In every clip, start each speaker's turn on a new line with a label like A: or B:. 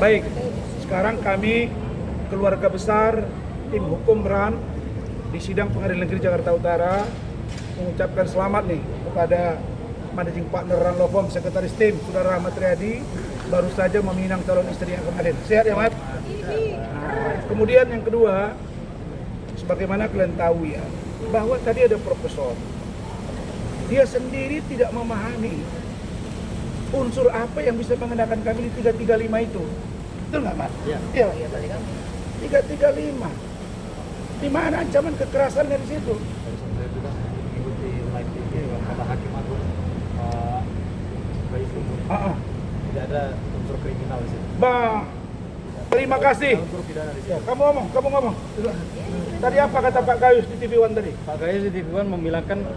A: Baik, sekarang kami keluarga besar tim hukum BRAN di sidang Pengadilan Negeri Jakarta Utara mengucapkan selamat nih kepada Managing Partner RAN Law Firm, Sekretaris Tim, Saudara Ahmad Riyadi, baru saja meminang calon istri yang kemarin. Sehat ya, Mat? Kemudian yang kedua, sebagaimana kalian tahu ya, bahwa tadi ada profesor. Dia sendiri tidak memahami unsur apa yang bisa mengenakan kami di 335 itu. Betul nggak, Mat? Iya. 335. Di mana ancaman kekerasan dari situ?
B: Saya juga mengikuti live TV kata Hakim Agung Bayu Sumur. Tidak ada unsur kriminal di situ.
A: Terima kasih.
B: Unsur pidana di situ.
A: Ya, kamu ngomong. Tadi apa kata Pak Gayus di TV One tadi?
B: Pak Gayus di TV One membilangkan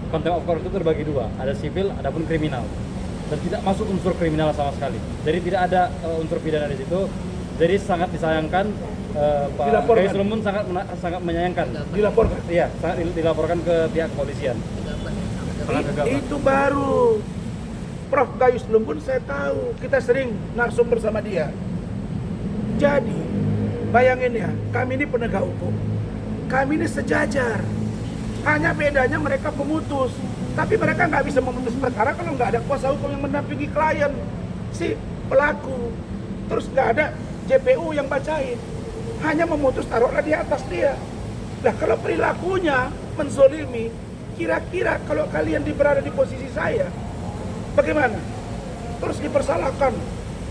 B: contempt of court itu terbagi dua, ada sipil, adapun kriminal, dan tidak masuk unsur kriminal sama sekali. Jadi tidak ada unsur pidana di situ. Jadi sangat disayangkan Pak Gayus Lumbun sangat menyayangkan.
A: Dilaporkan.
B: Iya, sangat dilaporkan ke pihak kepolisian.
A: Itu baru Prof. Gayus Lumbun saya tahu, kita sering narsum bersama dia. Jadi bayangin ya, kami ini penegak hukum, kami ini sejajar. Hanya bedanya mereka pemutus, tapi mereka nggak bisa memutus perkara kalau nggak ada kuasa hukum yang mendampingi klien si pelaku. Terus nggak ada JPU yang bacain, hanya memutus taruhlah di atas dia. Nah kalau perilakunya menzolimi, kira-kira kalau kalian berada di posisi saya, bagaimana? Terus dipersalahkan,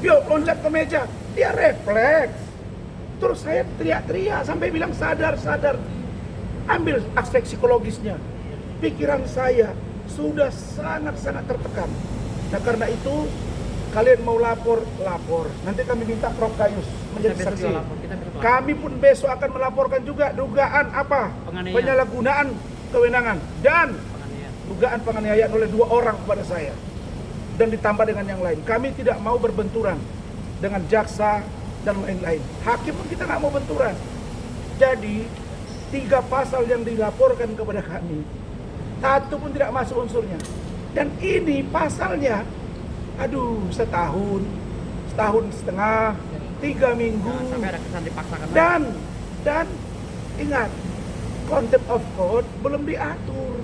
A: yuk loncat ke meja, dia refleks. Terus saya teriak-teriak sampai bilang sadar. Ambil aspek psikologisnya. Pikiran saya sudah sangat-sangat tertekan. Nah karena itu kalian mau lapor. Nanti kami minta Prof. Gayus menjadi saksi. Kami pun besok akan melaporkan juga dugaan apa? Penyalahgunaan kewenangan dan dugaan penganiayaan oleh 2 orang kepada saya. Dan ditambah dengan yang lain. Kami tidak mau berbenturan dengan jaksa dan lain-lain. Hakim pun kita nggak mau benturan. Jadi 3 pasal yang dilaporkan kepada kami, 1 pun tidak masuk unsurnya. Dan ini pasalnya, setahun setengah, 3 minggu.
B: Sampai ada kesan dipaksakan.
A: Dan ingat, contempt of court belum diatur.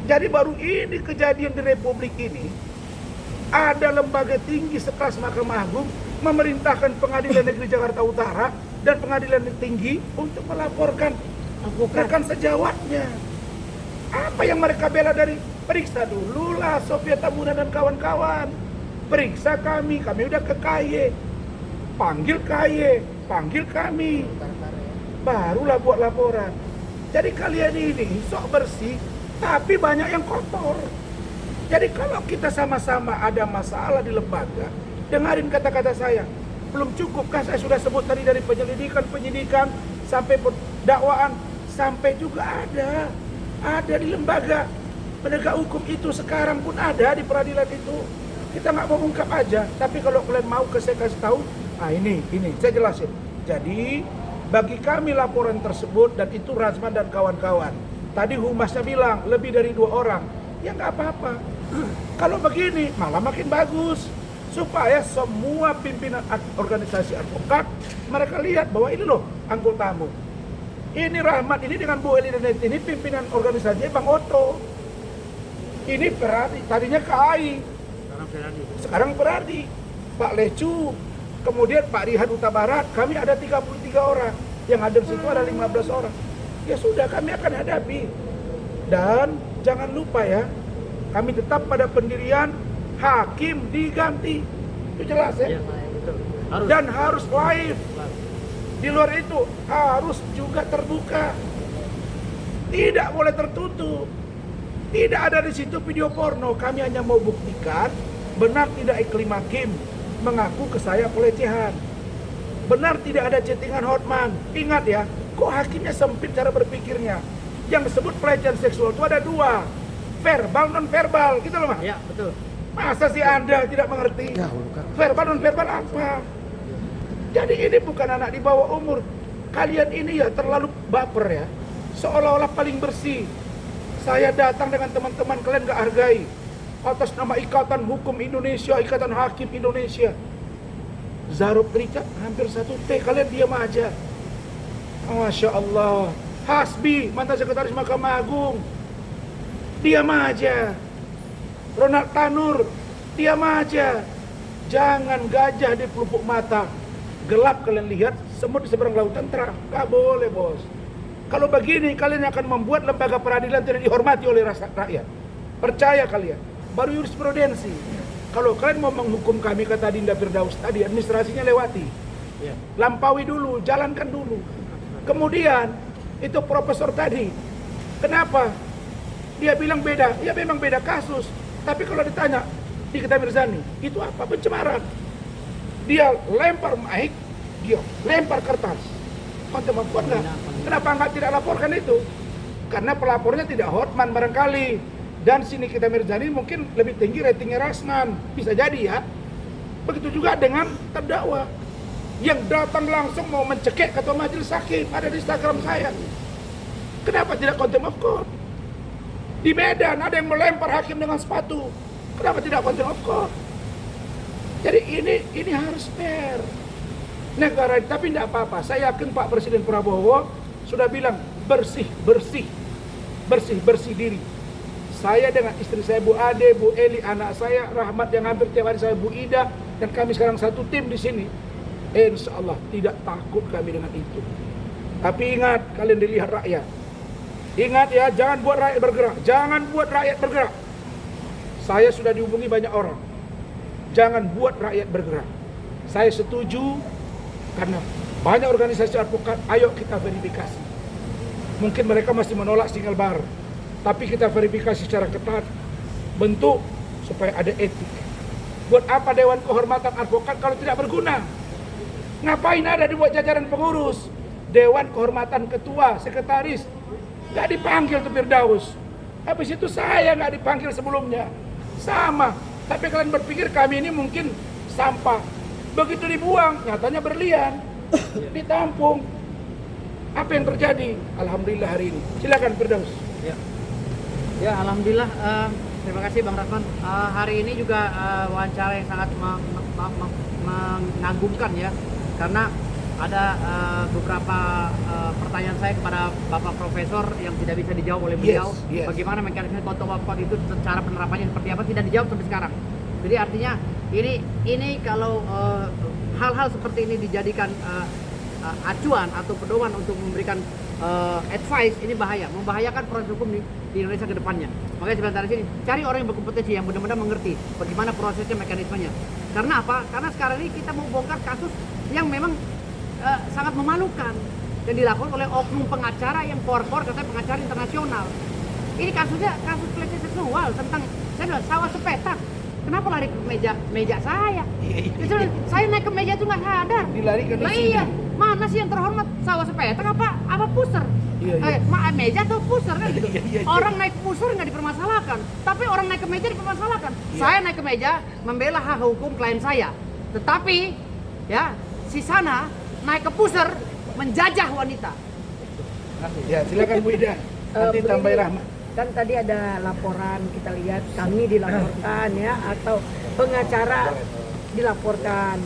A: Jadi baru ini kejadian di Republik ini, ada lembaga tinggi sekelas Mahkamah Agung memerintahkan Pengadilan Negeri Jakarta Utara dan Pengadilan Tinggi untuk melaporkan rekan sejawatnya. Apa yang mereka bela dari periksa dulu lah Sofia Tambuna dan kawan-kawan. Periksa kami udah ke KY. Panggil KY, panggil kami. Barulah buat laporan. Jadi kalian ini sok bersih, tapi banyak yang kotor. Jadi kalau kita sama-sama ada masalah di lembaga, dengarin kata-kata saya. Belum cukup kan saya sudah sebut tadi dari penyidikan sampai dakwaan, sampai juga ada di lembaga penegak hukum itu sekarang pun ada di peradilan itu. Kita nggak mau ungkap aja, tapi kalau kalian mau saya kasih tahu, ini saya jelasin. Jadi bagi kami laporan tersebut dan itu Razman dan kawan-kawan. Tadi humasnya bilang lebih dari 2 orang, ya nggak apa-apa. Kalau begini malah makin bagus. Supaya semua pimpinan organisasi advokat mereka lihat bahwa ini loh anggotaamu. Ini Rahmat ini dengan Bu Eli dan ini pimpinan organisasi Bang Otto. Ini Ferrari, tadinya KAI. Sekarang Ferrari. Pak Lecu, kemudian Pak Rihan Huta Barat, kami ada 33 orang. Yang ada di situ ada 15 orang. Ya sudah, kami akan hadapi. Dan jangan lupa ya, kami tetap pada pendirian hakim diganti, itu jelas ya.
B: Betul.
A: Dan harus live. Di luar itu harus juga terbuka, tidak boleh tertutup. Tidak ada di situ video porno. Kami hanya mau buktikan benar tidak Iklim Hakim mengaku ke saya pelecehan, benar tidak ada chattingan Hotman. Ingat ya, kok hakimnya sempit cara berpikirnya. Yang disebut pelecehan seksual itu ada 2, verbal non verbal, gitu loh Mas.
B: Ya betul.
A: Masa sih Anda tidak mengerti? Verbal non verbal apa? Jadi ini bukan anak di bawah umur. Kalian ini ya terlalu baper ya. Seolah-olah paling bersih. Saya datang dengan teman-teman kalian gak hargai. Atas nama Ikatan Hukum Indonesia, Ikatan Hakim Indonesia. Zarub Richard hampir 1 T, kalian diam aja. Masya Allah. Hasbi, mantan sekretaris Mahkamah Agung, diam aja. Ronald Tanur, diam aja. Jangan gajah di pelupuk mata. Gelap kalian lihat, semut di seberang lautan terang. Gak boleh, bos. Kalau begini kalian akan membuat lembaga peradilan tidak dihormati oleh rakyat. Percaya kalian. Baru jurisprudensi. Kalau kalian mau menghukum kami, kata Dinda Firdaus tadi, administrasinya lewati. Lampaui dulu, jalankan dulu. Kemudian itu profesor tadi, kenapa? Dia bilang beda. Ya memang beda kasus. Tapi kalau ditanya Nikita Mirzani, itu apa? Pencemaran. Dia lempar mic, dia lempar kertas. Konten of court nggak? Kenapa nggak tidak laporkan itu? Karena pelapornya tidak hotman barangkali. Dan si Nikita Mirzani mungkin lebih tinggi ratingnya Rasman. Bisa jadi ya. Begitu juga dengan terdakwa yang datang langsung mau mencekik ketua majelis hakim, ada di Instagram saya. Kenapa tidak contempt of court? Di Medan ada yang melempar hakim dengan sepatu. Kenapa tidak contempt of court? Jadi ini harus fair. Negara, tapi tidak apa-apa. Saya yakin Pak Presiden Prabowo sudah bilang bersih diri. Saya dengan istri saya Bu Ade, Bu Eli, anak saya Rahmat yang hampir tiap hari saya Bu Ida, dan kami sekarang satu tim di sini. Insya Allah tidak takut kami dengan itu. Tapi ingat, kalian dilihat rakyat. Ingat ya, jangan buat rakyat bergerak. Jangan buat rakyat bergerak. Saya sudah dihubungi banyak orang. Jangan buat rakyat bergerak. Saya setuju karena banyak organisasi advokat, ayo kita verifikasi. Mungkin mereka masih menolak single bar, tapi kita verifikasi secara ketat, bentuk supaya ada etik. Buat apa Dewan Kehormatan Advokat kalau tidak berguna? Ngapain ada dibuat jajaran pengurus? Dewan Kehormatan Ketua, Sekretaris, nggak dipanggil tuh Firdaus. Habis itu saya nggak dipanggil sebelumnya. Sama, tapi kalian berpikir kami ini mungkin sampah. Begitu dibuang, nyatanya berlian, ditampung. Apa yang terjadi? Alhamdulillah hari ini. Silakan Firdaus.
C: Ya, alhamdulillah. Terima kasih Bang Rasman. Hari ini juga wawancara yang sangat mengagumkan ya, karena ada beberapa pertanyaan saya kepada Bapak Profesor yang tidak bisa dijawab oleh beliau.
A: Yes.
C: Bagaimana mekanisme contempt of court itu, cara penerapannya seperti apa, tidak dijawab sampai sekarang. Jadi artinya ini kalau hal-hal seperti ini dijadikan acuan atau pedoman untuk memberikan advice, ini bahaya, membahayakan proses hukum di Indonesia ke depannya. Makanya sebentar di sini cari orang yang berkompetensi, yang benar-benar mengerti bagaimana prosesnya, mekanismenya. Karena apa? Karena sekarang ini kita mau bongkar kasus yang memang sangat memalukan dan dilakukan oleh oknum pengacara yang koar-koar katanya pengacara internasional. Ini kasusnya kasus pelecehan seksual tentang saya bilang sawah sepetak. Kenapa lari ke meja saya? Justru saya naik ke meja itu nggak sadar.
A: Dilarikan di sini.
C: Iya, mana sih yang terhormat, sawah sepetak apa pusar?
A: Iya.
C: Meja atau pusar kan gitu.
A: Iya.
C: Orang naik pusar nggak dipermasalahkan, tapi orang naik ke meja dipermasalahkan.
A: Iya.
C: Saya naik ke meja membela hak hukum klien saya, tetapi ya si sana naik ke pusar menjajah wanita.
A: Ya, silakan Bu Ida. Nanti tambah Rahmat.
D: Kan tadi ada laporan, kita lihat kami dilaporkan ya, atau pengacara dilaporkan.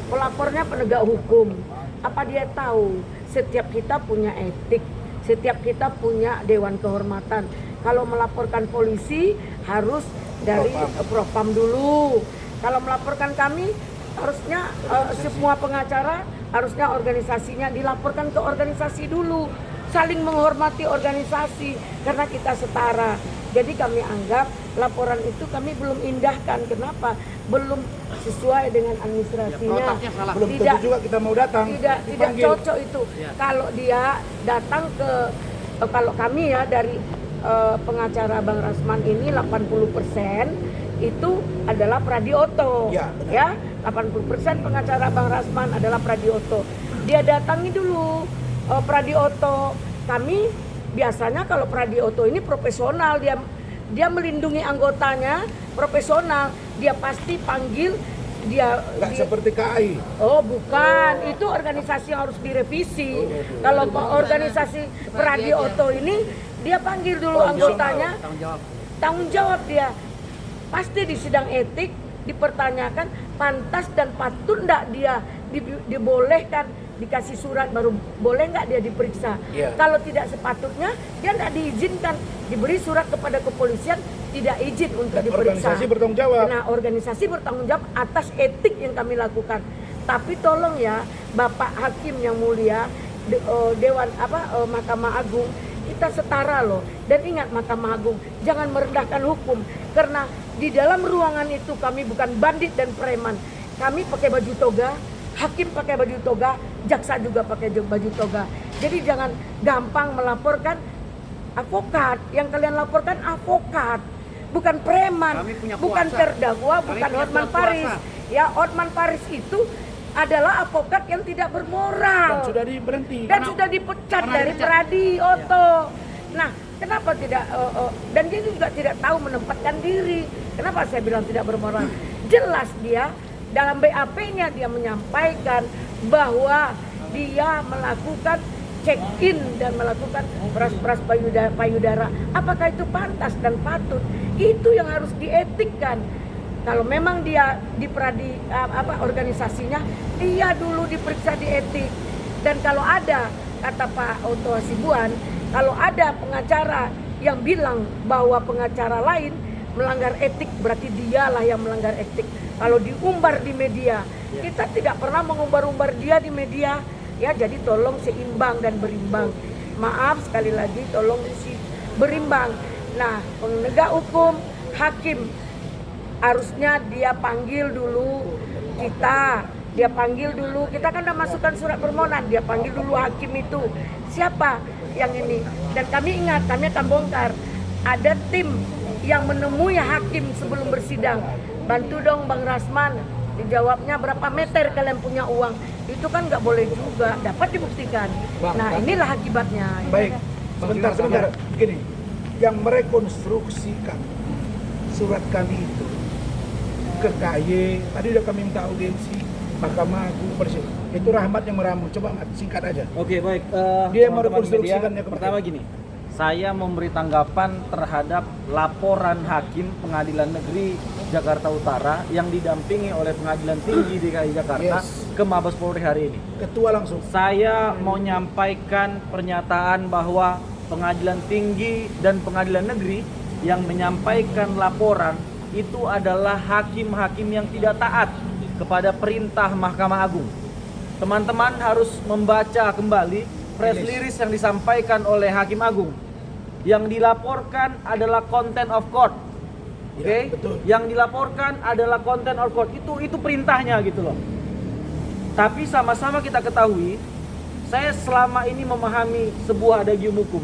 D: Pelapornya penegak hukum. Apa dia tahu setiap kita punya etik, setiap kita punya dewan kehormatan. Kalau melaporkan polisi harus dari Propam dulu. Kalau melaporkan kami harusnya semua pengacara, harusnya organisasinya dilaporkan ke organisasi dulu. Saling menghormati organisasi karena kita setara. Jadi kami anggap laporan itu kami belum indahkan. Kenapa? Belum sesuai dengan administrasinya.
C: Ya,
A: Belum tentu juga kita mau datang.
D: Tidak
A: Dipanggil.
D: cocok itu.
C: Ya.
D: Kalau dia datang ke kalau kami ya dari pengacara Bang Rasman ini 80% itu adalah Pradioto.
A: Ya, benar.
D: Ya, 80% pengacara Bang Rasman adalah Pradioto. Dia datangi dulu Pradioto. Kami biasanya kalau Pradioto ini profesional, dia melindungi anggotanya, profesional. Dia pasti panggil dia.
A: Nggak seperti KAI.
D: Oh bukan, itu organisasi yang harus direvisi. Kalau organisasi Pradioto ini dia panggil dulu anggotanya,
C: Tanggung jawab.
D: tanggung jawab dia. Pasti di sidang etik dipertanyakan pantas dan patut nggak dia dibolehkan dikasih surat baru boleh nggak dia diperiksa. Kalau tidak sepatutnya dia nggak diizinkan, diberi surat kepada kepolisian tidak izin untuk
A: Dan
D: diperiksa.
A: organisasi bertanggung jawab.
D: Nah, organisasi bertanggung jawab atas etik yang kami lakukan. Tapi tolong ya Bapak Hakim yang mulia, Dewan Mahkamah Agung, kita setara loh. Dan ingat Mahkamah Agung, jangan merendahkan hukum, karena di dalam ruangan itu kami bukan bandit dan preman. Kami pakai baju toga, hakim pakai baju toga, jaksa juga pakai baju toga. Jadi jangan gampang melaporkan advokat. Yang kalian laporkan advokat, bukan preman,
C: Kami punya
D: bukan
C: kuasa.
D: terdakwa,
C: Kami
D: bukan
C: punya
D: Hotman
C: surat
D: Paris.
C: kuasa.
D: Ya, Hotman Paris itu adalah advokat yang tidak bermoral
A: Dan sudah diberhenti.
D: dan sudah dipecat
C: Pernah
D: dari
C: dipecat.
D: Pradi Oto. Nah, kenapa tidak dan dia juga tidak tahu menempatkan diri. Kenapa saya bilang tidak bermoral? Jelas dia dalam BAP-nya dia menyampaikan bahwa dia melakukan check-in dan melakukan peras-peras payudara. Apakah itu pantas dan patut? Itu yang harus dietikkan. Kalau memang dia di Pradi organisasinya, dia dulu diperiksa di etik. Dan kalau ada, kata Pak Oto Hasibuan, kalau ada pengacara yang bilang bahwa pengacara lain melanggar etik, berarti dialah yang melanggar etik. Kalau diumbar di media, kita tidak pernah mengumbar-umbar dia di media, ya. Jadi tolong seimbang dan berimbang. Maaf sekali lagi, tolong berimbang. Nah, penegak hukum, hakim, harusnya dia panggil dulu kita. Dia panggil dulu, kita kan udah masukkan surat permohonan, dia panggil dulu hakim itu. Siapa yang ini? Dan kami ingat, kami akan bongkar. Ada tim yang menemui hakim sebelum bersidang. Bantu dong Bang Rasman, dijawabnya berapa meter kalian punya uang. Itu kan nggak boleh juga, dapat dibuktikan. Nah, inilah akibatnya.
A: Baik, sebentar. Gini, yang merekonstruksikan surat kami itu ke KY, tadi udah kami minta audiensi Mahkamah Agung Presiden. Itu Rahmat yang meramu. Coba singkat aja.
E: Oke, baik.
A: Dia
E: Teman-teman
A: merekonstruksikannya
E: media,
A: ke
E: pertama gini, saya memberi tanggapan terhadap laporan Hakim Pengadilan Negeri Jakarta Utara yang didampingi oleh Pengadilan Tinggi DKI Jakarta ke Mabes Polri hari ini.
A: Ketua langsung.
E: Saya mau nyampaikan pernyataan bahwa Pengadilan Tinggi dan Pengadilan Negeri yang menyampaikan laporan itu adalah hakim-hakim yang tidak taat kepada perintah Mahkamah Agung. Teman-teman harus membaca kembali press release yang disampaikan oleh Hakim Agung. Yang dilaporkan adalah content of court. Oke?
A: betul.
E: Yang dilaporkan adalah content of court. Itu perintahnya gitu loh. Tapi sama-sama kita ketahui, saya selama ini memahami sebuah adagium hukum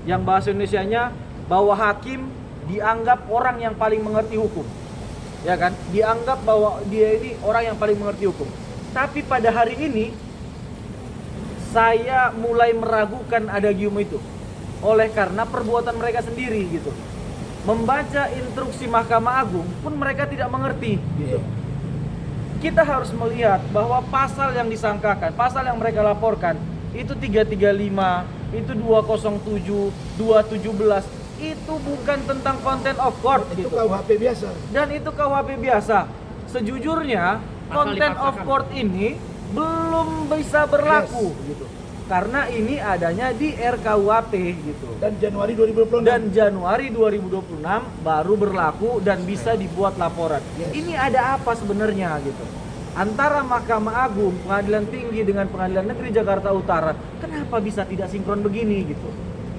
E: yang bahasa Indonesianya bahwa hakim dianggap orang yang paling mengerti hukum. Ya kan? Dianggap bahwa dia ini orang yang paling mengerti hukum. Tapi pada hari ini saya mulai meragukan adagium itu. Oleh karena perbuatan mereka sendiri gitu. Membaca instruksi Mahkamah Agung pun mereka tidak mengerti gitu. Kita harus melihat bahwa pasal yang disangkakan, pasal yang mereka laporkan itu 335, itu 207, 217 itu bukan tentang content of court
A: Itu
E: gitu.
A: KUHP biasa.
E: Dan itu KUHP biasa. Sejujurnya content of court ini belum bisa berlaku gitu. Karena ini adanya di RKUHP gitu.
A: Dan Januari 2026.
E: Dan Januari 2026 baru berlaku dan bisa dibuat laporan. Ini ada apa sebenarnya gitu? Antara Mahkamah Agung, Pengadilan Tinggi dengan Pengadilan Negeri Jakarta Utara, kenapa bisa tidak sinkron begini gitu?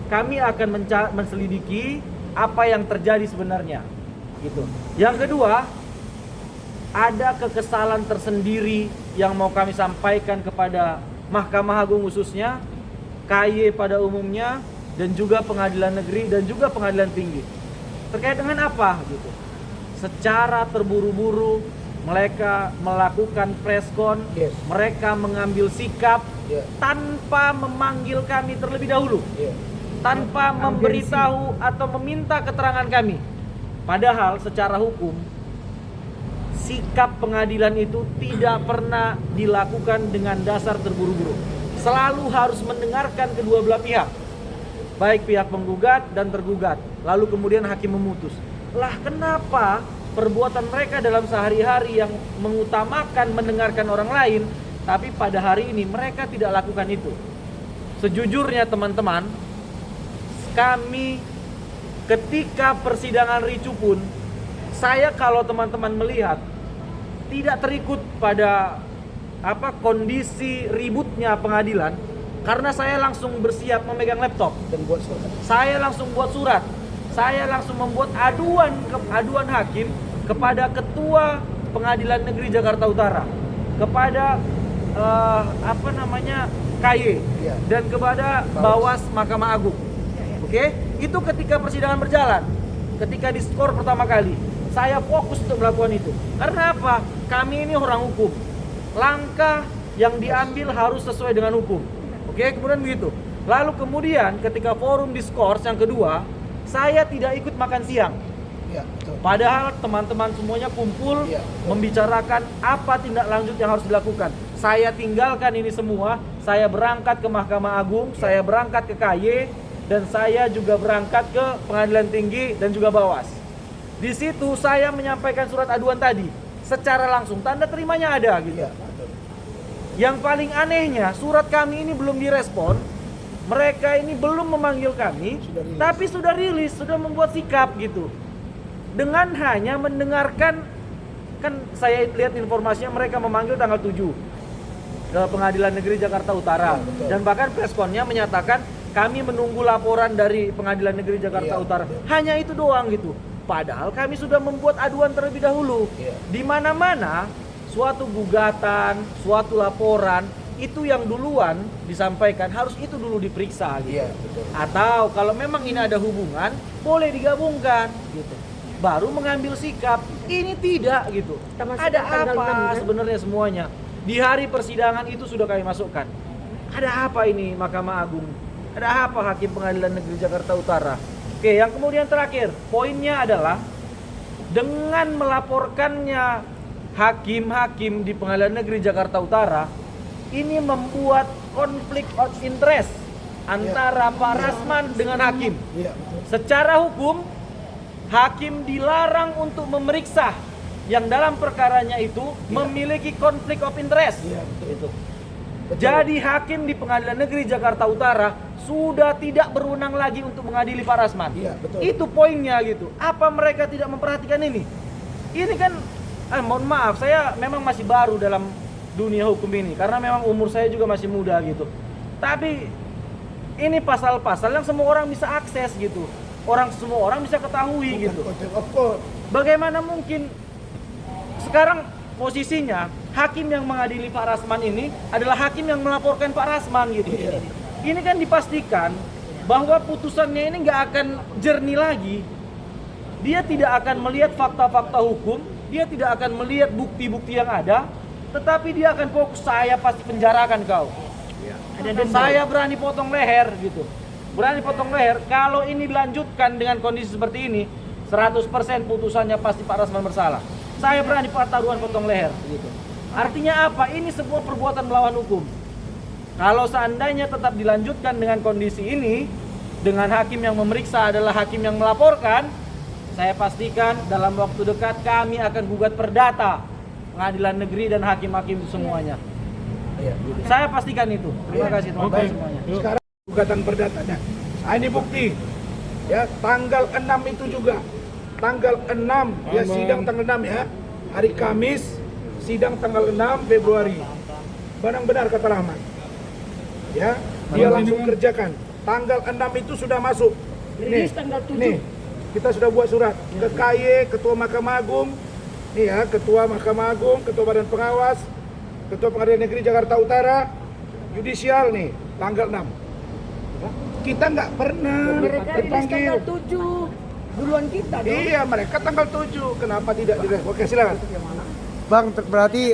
E: Kami akan menselidiki apa yang terjadi sebenarnya gitu. Yang kedua, ada kekesalan tersendiri yang mau kami sampaikan kepada Mahkamah Agung khususnya, KY pada umumnya, dan juga Pengadilan Negeri dan juga Pengadilan Tinggi. Terkait dengan apa gitu? Secara terburu-buru mereka melakukan preskon, mereka mengambil sikap tanpa memanggil kami terlebih dahulu. Tanpa memberitahu atau meminta keterangan kami. Padahal secara hukum sikap pengadilan itu tidak pernah dilakukan dengan dasar terburu-buru. Selalu harus mendengarkan kedua belah pihak. Baik pihak penggugat dan tergugat. Lalu kemudian hakim memutus. Lah kenapa perbuatan mereka dalam sehari-hari yang mengutamakan mendengarkan orang lain, tapi pada hari ini mereka tidak lakukan itu. Sejujurnya teman-teman, kami ketika persidangan ricu pun, saya kalau teman-teman melihat tidak terikut pada kondisi ributnya pengadilan, karena saya langsung bersiap memegang laptop
A: Dan buat surat.
E: saya langsung buat surat, saya langsung membuat aduan hakim kepada Ketua Pengadilan Negeri Jakarta Utara, kepada KY
A: Iya.
E: dan kepada Bawas Mahkamah Agung. Oke, itu ketika persidangan berjalan, ketika diskor pertama kali, saya fokus untuk melakukan itu. Karena apa? Kami ini orang hukum. Langkah yang diambil harus sesuai dengan hukum. Oke, kemudian begitu. Lalu kemudian ketika forum diskors yang kedua, saya tidak ikut makan siang.
A: Ya, betul.
E: Padahal teman-teman semuanya kumpul
A: Iya.
E: membicarakan apa tindak lanjut yang harus dilakukan. Saya tinggalkan ini semua, saya berangkat ke Mahkamah Agung, saya berangkat ke KY, dan saya juga berangkat ke Pengadilan Tinggi dan juga Bawas. Di situ saya menyampaikan surat aduan tadi secara langsung, tanda terimanya ada gitu.
A: Iya, betul.
E: Yang paling anehnya, surat kami ini belum direspon. Mereka ini belum memanggil kami,
A: Sudah rilis.
E: tapi sudah rilis, sudah membuat sikap gitu. Dengan hanya mendengarkan, kan saya lihat informasinya mereka memanggil tanggal 7 ke Pengadilan Negeri Jakarta Utara.
A: Ya, betul.
E: Dan bahkan preskonnya menyatakan kami menunggu laporan dari Pengadilan Negeri Jakarta
A: Iya,
E: Utara.
A: betul.
E: Hanya itu doang gitu. Padahal kami sudah membuat aduan terlebih dahulu.
A: Iya.
E: Di mana-mana suatu gugatan, suatu laporan itu yang duluan disampaikan harus itu dulu diperiksa gitu.
A: Iya, betul.
E: Atau kalau memang ini ada hubungan, boleh digabungkan gitu. Baru mengambil sikap. Ini tidak gitu.
D: Kita masukkan
E: Ada
D: tanggal 6,
E: apa
D: kan?
E: sebenarnya semuanya? Di hari persidangan itu sudah kami masukkan. Ada apa ini Mahkamah Agung? Ada apa Hakim Pengadilan Negeri Jakarta Utara? Oke, yang kemudian terakhir, poinnya adalah dengan melaporkannya hakim-hakim di Pengadilan Negeri Jakarta Utara, ini membuat konflik of interest antara Pak Rasman dengan hakim.
A: Iya, betul.
E: Secara hukum, hakim dilarang untuk memeriksa yang dalam perkaranya itu memiliki konflik of interest.
A: Iya, betul.
E: Gitu.
A: Betul.
E: Jadi hakim di Pengadilan Negeri Jakarta Utara sudah tidak berwenang lagi untuk mengadili Pak Rasman.
A: Iya, betul.
E: Itu poinnya gitu. Apa mereka tidak memperhatikan ini? Ini kan, mohon maaf, saya memang masih baru dalam dunia hukum ini karena memang umur saya juga masih muda gitu. Tapi ini pasal-pasal yang semua orang bisa akses gitu. Semua orang bisa ketahui
A: Bukan
E: gitu.
A: contempt of court.
E: Bagaimana mungkin sekarang posisinya hakim yang mengadili Pak Rasman ini adalah hakim yang melaporkan Pak Rasman gitu.
A: Iya.
E: Ini kan dipastikan bahwa putusannya ini nggak akan jernih lagi. Dia tidak akan melihat fakta-fakta hukum, dia tidak akan melihat bukti-bukti yang ada, tetapi dia akan fokus, saya pasti penjarakan kau. Saya berani potong leher gitu. Berani potong leher. Kalau ini dilanjutkan dengan kondisi seperti ini, 100% putusannya pasti Pak Rasman bersalah. Saya berani taruhan potong leher gitu. Artinya apa? Ini sebuah perbuatan melawan hukum. Kalau seandainya tetap dilanjutkan dengan kondisi ini, dengan hakim yang memeriksa adalah hakim yang melaporkan, saya pastikan dalam waktu dekat kami akan gugat perdata Pengadilan Negeri dan hakim-hakim semuanya.
A: Iya.
E: Saya pastikan itu. Terima kasih teman-teman
B: Oke.
E: semuanya.
A: Sekarang gugatan perdatanya. Nah, ini bukti. Ya, tanggal 6 itu juga. Tanggal 6 ya, sidang tanggal 6 ya. Hari Kamis sidang tanggal 6 Februari. Benar kata Rahmat. Ya, dia langsung kerjakan. Tanggal 6 itu sudah masuk.
D: Rilis tanggal 7.
A: Nih, kita sudah buat surat ke KY, Ketua Mahkamah Agung. Nih ya, Ketua Mahkamah Agung, Ketua Badan Pengawas, Ketua Pengadilan Negeri Jakarta Utara, Yudisial nih, tanggal 6. Kita nggak pernah
D: Mereka rilis
A: dipanggil.
D: tanggal 7. Duluan kita dong.
A: Iya, mereka tanggal 7. Kenapa tidak direspon? Oke, silakan.
F: Bang, berarti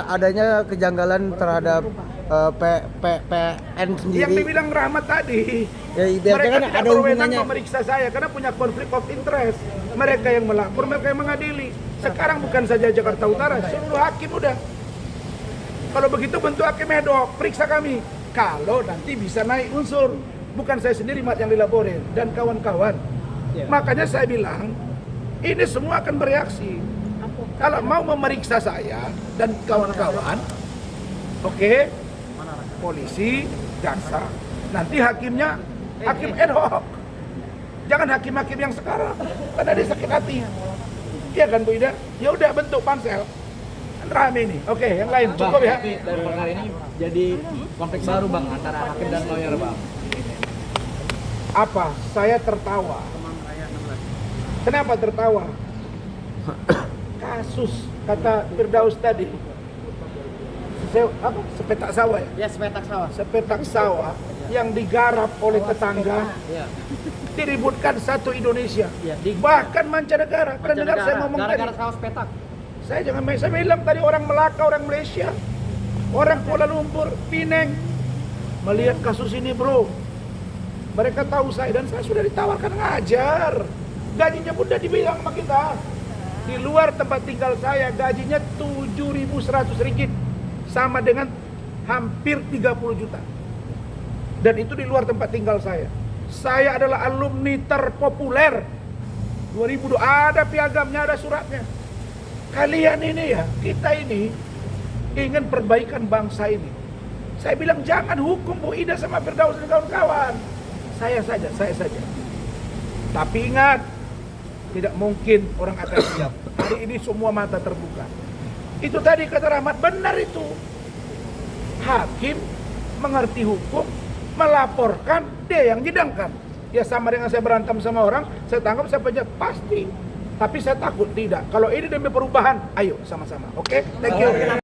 F: adanya kejanggalan terhadap PN
A: Yang
F: sendiri.
A: dibilang Rahmat tadi,
F: Ya,
A: mereka
F: kan
A: tidak
F: ada
A: berwenang
F: hubungannya.
A: memeriksa saya karena punya konflik of interest. Mereka yang melapor, mereka yang mengadili. Sekarang bukan saja Jakarta Utara, seluruh hakim udah. Kalau begitu bentuk hakim ad hoc, periksa kami. Kalau nanti bisa naik unsur, bukan saya sendiri Mat yang dilaporin dan kawan-kawan. Makanya saya bilang Ini semua akan bereaksi. Kalau mau memeriksa saya dan kawan-kawan, oke, polisi, jaksa. Nanti hakimnya hakim ad hoc. Jangan hakim-hakim yang sekarang, karena dia sakit hati. Iya kan Bu Ida? Ya udah bentuk pansel. Kan rame nih. Oke, yang lain cukup ya.
G: Tapi dari perkara ini jadi konteks baru bang antara hakim dan lawyer bang.
A: Apa? Saya tertawa. Kenapa tertawa? Kasus kata Firdaus tadi. Sepetak sawah ya?
C: Ya, sepetak sawah.
A: Sepetak sawah yang digarap oleh tetangga,
C: Ya.
A: diributkan satu Indonesia,
C: Ya,
A: bahkan mancanegara. Kalian dengar saya ngomong
C: gara-gara
A: tadi?
C: sawah sepetak.
A: Saya bilang tadi orang Melaka, orang Malaysia, orang Kuala Lumpur, Pineng melihat kasus ini bro. Mereka tahu saya dan saya sudah ditawarkan ngajar. Gajinya pun udah dibilang sama kita. Di luar tempat tinggal saya gajinya 7.100 ringgit, sama dengan hampir 30 juta. Dan itu di luar tempat tinggal saya. Saya adalah alumni terpopuler 2002, ada piagamnya, ada suratnya. Kalian ini ya, kita ini ingin perbaikan bangsa ini. Saya bilang jangan hukum Bu Ida sama Firdaus dan kawan-kawan. Saya saja. Tapi ingat, tidak mungkin orang akan siap. Hari ini semua mata terbuka. Itu tadi kata Rahmat, benar itu. Hakim mengerti hukum, melaporkan, dia yang nyidangkan. Ya sama dengan saya berantem sama orang, saya tangkap, saya penjara, pasti. Tapi saya takut tidak. Kalau ini demi perubahan, ayo sama-sama. Oke? Thank you.